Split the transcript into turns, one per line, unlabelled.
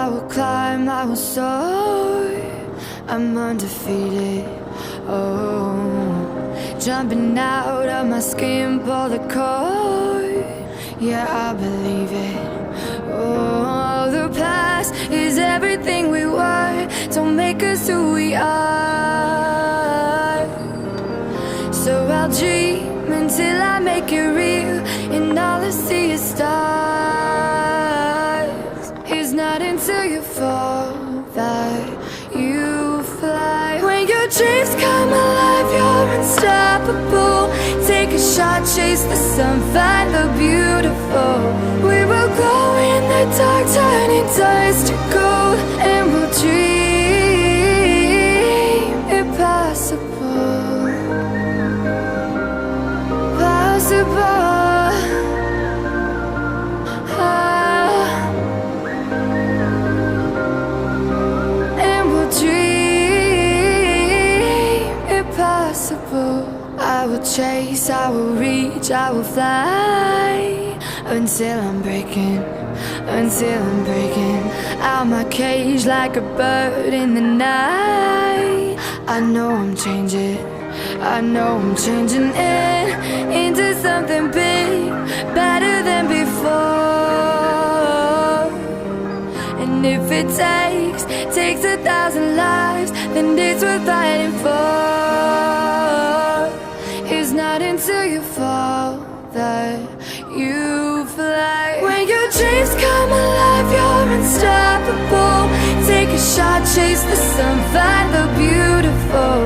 I will climb, I will soar. I'm undefeated, oh. Jumping out of my skin, pull the cord. Yeah, I believe it. Oh, the past is everything we were. Don't make us who we are. So I'll dream until I make it real, and all I see is stars. It's not until you fall that you fly. When your dreams come alive, you're unstoppable. Take a shot, chase the sun, find the beautiful. We will glow in the dark, turning dust to gold, and we'll dream impossible, possible. And we'll dream impossible. I will chase, I will reach, I will fly until I'm breaking out my cage like a bird in the night. I know I'm changing into something big, better than before. And if it takes 1,000 lives, then it's worth fighting for. It's not until you fall that you fly. When your dreams come alive, you're unstoppable. Take a shot, chase the sun, find the beautiful.